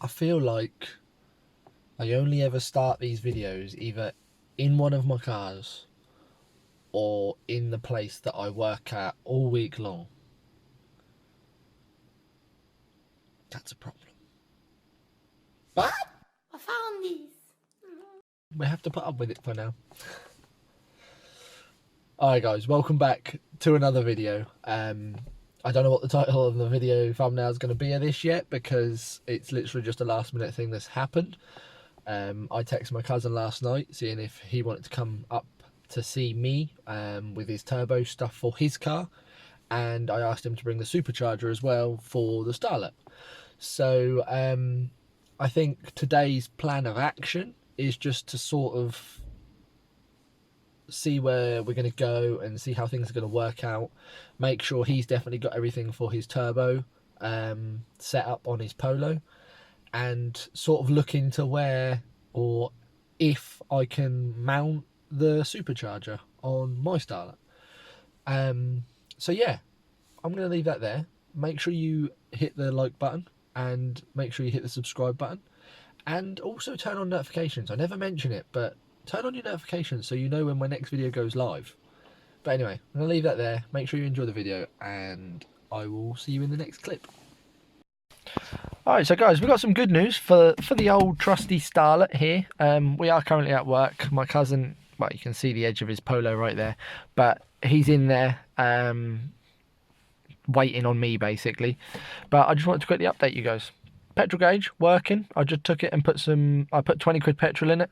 I feel like I only ever start these videos either in one of my cars or in the place that I work at all week long. That's a problem. But I found these. We have to put up with it for now. Alright guys, welcome back to another video. I don't know what the title of the video thumbnail is going to be of this yet, because it's literally just a last minute thing that's happened. I texted my cousin last night seeing if he wanted to come up to see me with his turbo stuff for his car, and I asked him to bring the supercharger as well for the Starlet. So I think today's plan of action is just to sort of see where we're going to go and see how things are going to work out. Make sure he's definitely got everything for his turbo set up on his Polo, and sort of look into where or if I can mount the supercharger on my Starlet. So yeah, I'm going to leave that there. Make sure you hit the like button and make sure you hit the subscribe button, and also turn on notifications. I never mention it, but turn on your notifications so you know when my next video goes live. But anyway, I'm going to leave that there. Make sure you enjoy the video, and I will see you in the next clip. Alright, so guys, we've got some good news for the old trusty Starlet here. We are currently at work. My cousin, well, you can see the edge of his Polo right there, but he's in there waiting on me basically. But I just wanted to quickly update you guys. Petrol gauge working. I just took it and I put 20 quid petrol in it.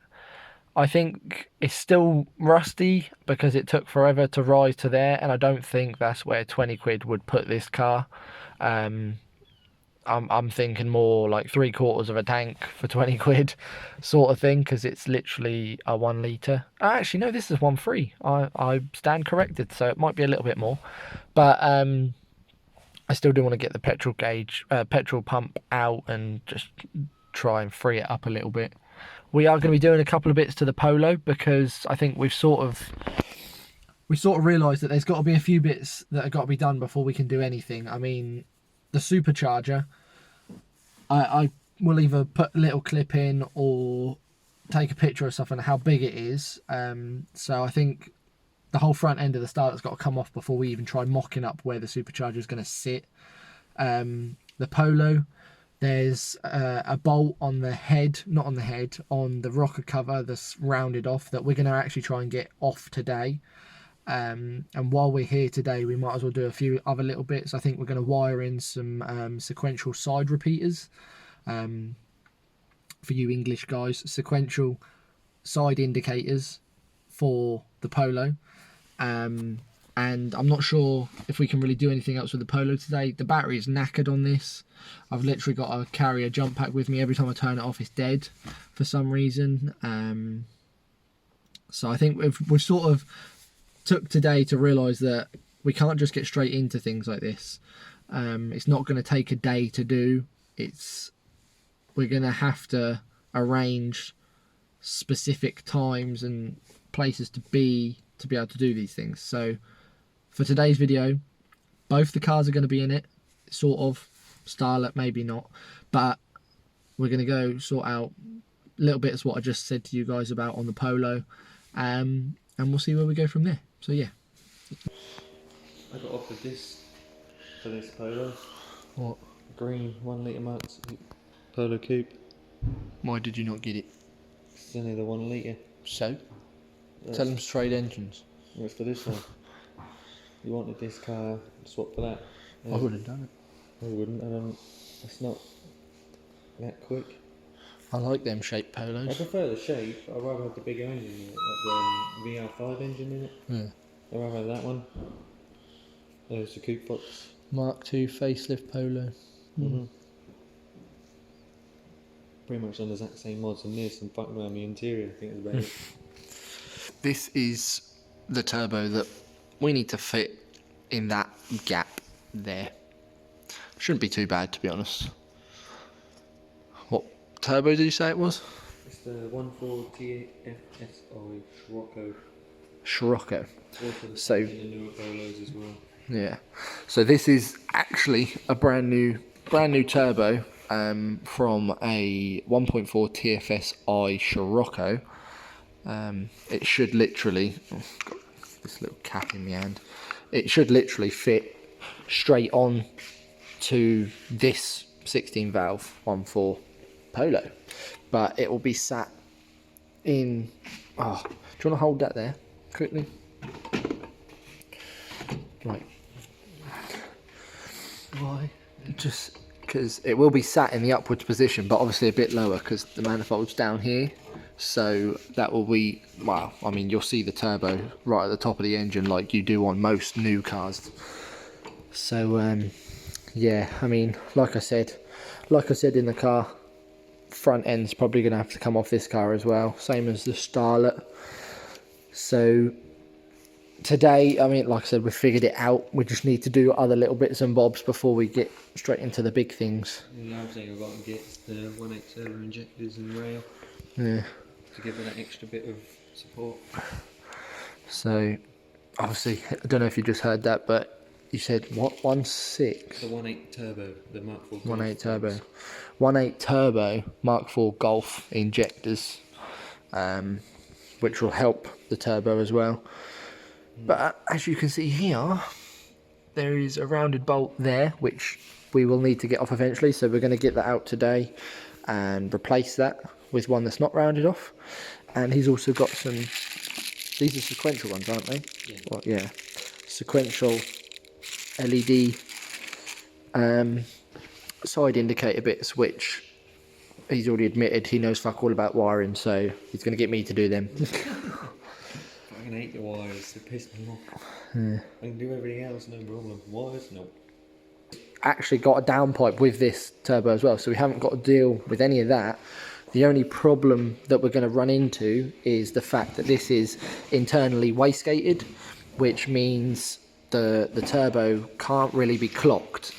I think it's still rusty because it took forever to rise to there, and I don't think that's where 20 quid would put this car. I'm thinking more like 3/4 of a tank for 20 quid sort of thing, because it's literally a 1 litre. Actually, no, this is 1.3. I stand corrected, so it might be a little bit more. But I still do want to get the petrol gauge, petrol pump out and just try and free it up a little bit. We are going to be doing a couple of bits to the Polo, because I think we've sort of realised that there's got to be a few bits that have got to be done before we can do anything. I mean, the supercharger, I will either put a little clip in or take a picture or something of how big it is. So I think the whole front end of the Starlet's got to come off before we even try mocking up where the supercharger is going to sit. The Polo, there's a bolt on the head, not on the head, on the rocker cover that's rounded off, that we're going to actually try and get off today. And while we're here today, we might as well do a few other little bits. I think we're going to wire in some sequential side repeaters. For you English guys, sequential side indicators for the Polo. And I'm not sure if we can really do anything else with the Polo today. The battery is knackered on this. I've literally got to carry a jump pack with me. Every time I turn it off, it's dead for some reason. So I think we've sort of took today to realise that we can't just get straight into things like this. It's not going to take a day to do. We're going to have to arrange specific times and places to be able to do these things. So for today's video, both the cars are going to be in it, sort of. Starlet maybe not, but we're going to go sort out little bits what I just said to you guys about on the Polo, and we'll see where we go from there. So yeah, I got offered this for this Polo. what? Green 1 litre max Polo Coupe. Why did you not get it? It's only the 1 litre. So tell them to trade engines. What's for this one? You wanted this car, swap for that. I would have done it. I wouldn't, and it's not that quick. I like them shaped I Polos. prefer the shape, but I'd rather have the bigger engine in it, like the VR5 engine in it. Yeah. I'd rather have that one. There's the Coupe Fox. Mark II facelift Polo. Pretty much on the exact same mods on this and fucking around the interior, I think is about it. This is the turbo that we need to fit in that gap there. Shouldn't be too bad, to be honest. What turbo did you say it was? It's the 1.4 TFSI Scirocco. Scirocco. Also So the newer Polos as well. yeah. So this is actually a brand new brand new turbo from a 1.4 TFSI Scirocco. It should literally, got this little cap in the hand, it should literally fit straight on to this 16 valve 1.4 Polo, but it will be sat in, oh, do you want to hold that there quickly? Right. Why? Just because it will be sat in the upwards position, but obviously a bit lower because the manifold's down here. So that will be, well, I mean, you'll see the turbo right at the top of the engine like you do on most new cars. So yeah, I mean, like I said in the car, front end's probably going to have to come off this car as well, same as the Starlet. So today, I mean, like I said, we figured it out. We just need to do other little bits and bobs before we get straight into the big things. The other thing I've got to get is the 1.8 turbo injectors and rail. Yeah. To give it that extra bit of support. So, obviously, I don't know if you just heard that, but you said what? 1.6? The 1.8 turbo, the Mark IV. 1.8 turbo. 1.8 turbo Mark IV Golf injectors, which will help the turbo as well. But as you can see here, there is a rounded bolt there, which we will need to get off eventually. So we're going to get that out today and replace that with one that's not rounded off. And he's also got some, these are sequential ones, aren't they? Yeah. Well, yeah. Sequential LED side indicator bits, which he's already admitted he knows fuck all about wiring, so he's going to get me to do them. I can hate the wires, they piss me off. Yeah. I can do everything else, no problem. Wires, no. Actually got a downpipe with this turbo as well, so we haven't got to deal with any of that. The only problem that we're going to run into is the fact that this is internally wastegated, which means the turbo can't really be clocked.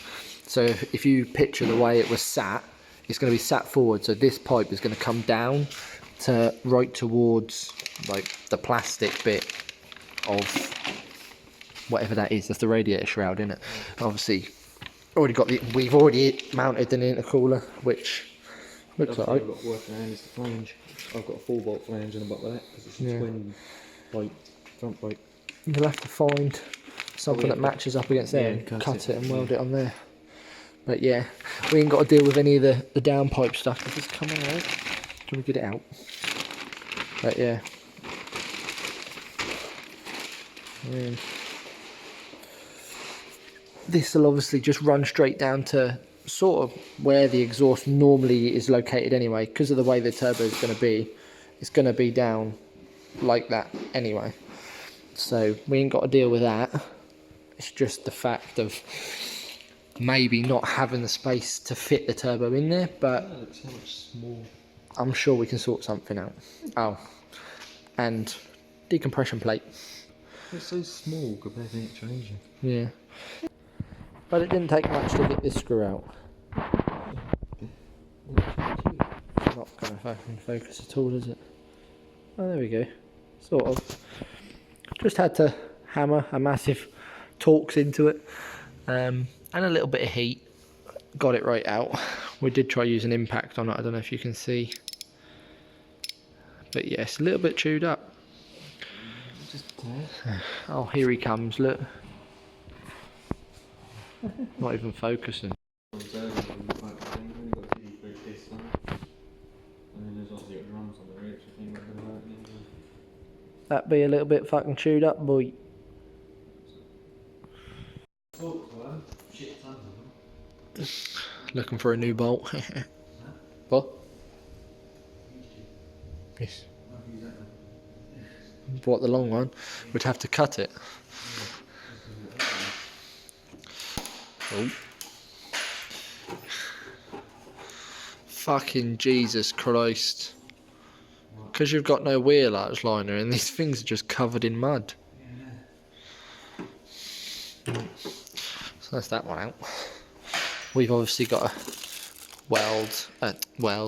So if you picture the way it was sat, it's going to be sat forward, so this pipe is going to come down to right towards like the plastic bit of whatever that is. That's the radiator shroud, isn't it? Obviously we've already mounted an intercooler, which looks like I've got to work around is the flange. I've got a 4-volt flange on the bottom of that because it's a twin pipe, front pipe. You'll have to find something that matches up against there and cut it and weld it on there. But yeah, we ain't got to deal with any of the downpipe stuff. Does this come out? Do we get it out? But yeah. This will obviously just run straight down to sort of where the exhaust normally is located anyway, because of the way the turbo is going to be. It's going to be down like that anyway, so we ain't got to deal with that. It's just the fact of maybe not having the space to fit the turbo in there, but That looks so much small. I'm sure we can sort something out. Oh, and decompression plate. It's so small compared to it changing. Yeah, but it didn't take much to get this screw out. Not going to fucking focus at all, is it? Oh, there we go. Sort of. Just had to hammer a massive Torx into it, and a little bit of heat. Got it right out. We did try using impact on it. I don't know if you can see, but yes, a little bit chewed up. Oh, here he comes. Look. Not even focusing. That be a little bit fucking chewed up, boy. Looking for a new bolt. What? Yes. What, the long one? We'd have to cut it. Oh. Fucking Jesus Christ. Because you've got no wheel arch liner and these things are just covered in mud. So that's that one out. We've obviously got a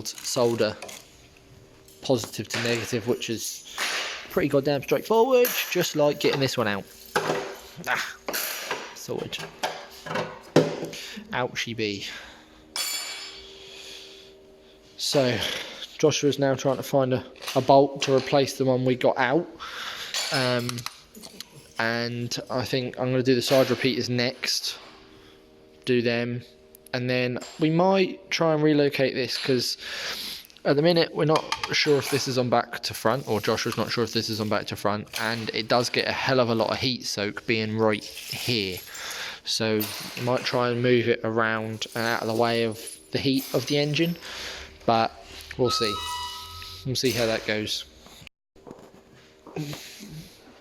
solder positive to negative, which is pretty goddamn straightforward, just like getting this one out. Sorted. Out she be. So Joshua's now trying to find a bolt to replace the one we got out. And I think I'm going to do the side repeaters next. Do them. And then we might try and relocate this, because at the minute we're not sure if this is on back to front, or Joshua's not sure if this is on back to front, and it does get a hell of a lot of heat soak being right here. So we might try and move it around and out of the way of the heat of the engine, but we'll see. We'll see how that goes.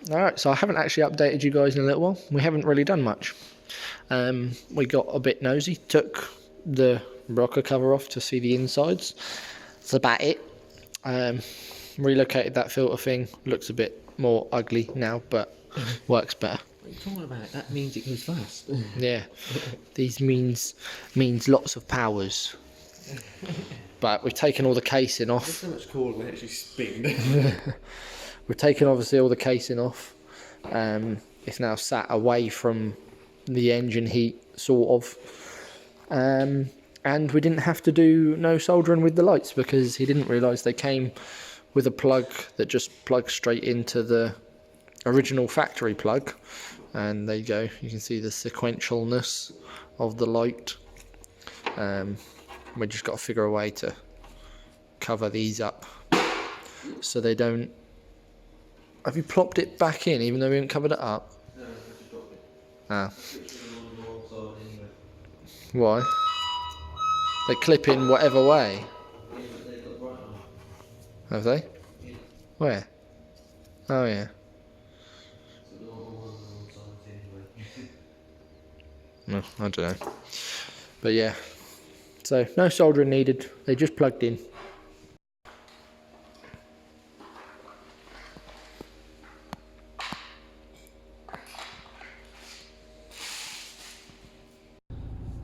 Alright, so I haven't actually updated you guys in a little while. We haven't really done much. We got a bit nosy, took the rocker cover off to see the insides. That's about it. Relocated that filter thing. Looks a bit more ugly now, but works better. What are you talking about? That means it goes fast. Yeah, these means lots of powers. But we've taken all the casing off. It's so much cooler when it actually spin. We've taken obviously all the casing off. It's now sat away from the engine heat, sort of. And we didn't have to do no soldering with the lights, because he didn't realise they came with a plug that just plugs straight into the original factory plug. And there you go, you can see the sequentialness of the light. We just got to figure a way to cover these up so they don't... Have you plopped it back in even though we haven't covered it up? No, I just dropped it. Ah. Why? They clip in whatever way. Have they? Where? Oh yeah. No, I don't know. But yeah. So no soldering needed. They just plugged in.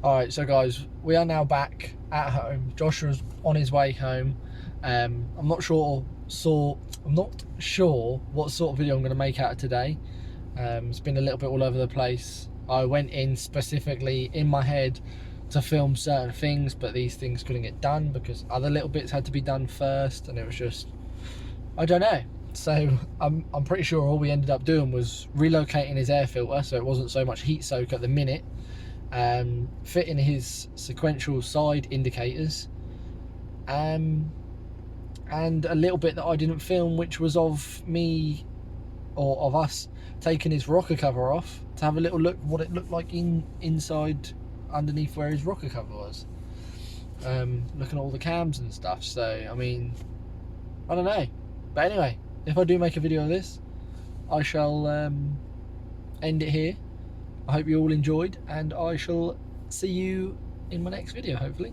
Alright, so guys, we are now back at home. Joshua's on his way home. I'm not sure what sort of video I'm going to make out of today. It's been a little bit all over the place. I went in specifically in my head to film certain things, but these things couldn't get done because other little bits had to be done first, and it was just, I don't know. So I'm pretty sure all we ended up doing was relocating his air filter so it wasn't so much heat soak at the minute. Fitting his sequential side indicators, and a little bit that I didn't film, which was of me, or of us, taking his rocker cover off to have a little look what it looked like inside underneath where his rocker cover was. Looking at all the cams and stuff. So I mean, I don't know, but anyway, if I do make a video of this, I shall end it here. I hope you all enjoyed, and I shall see you in my next video, hopefully.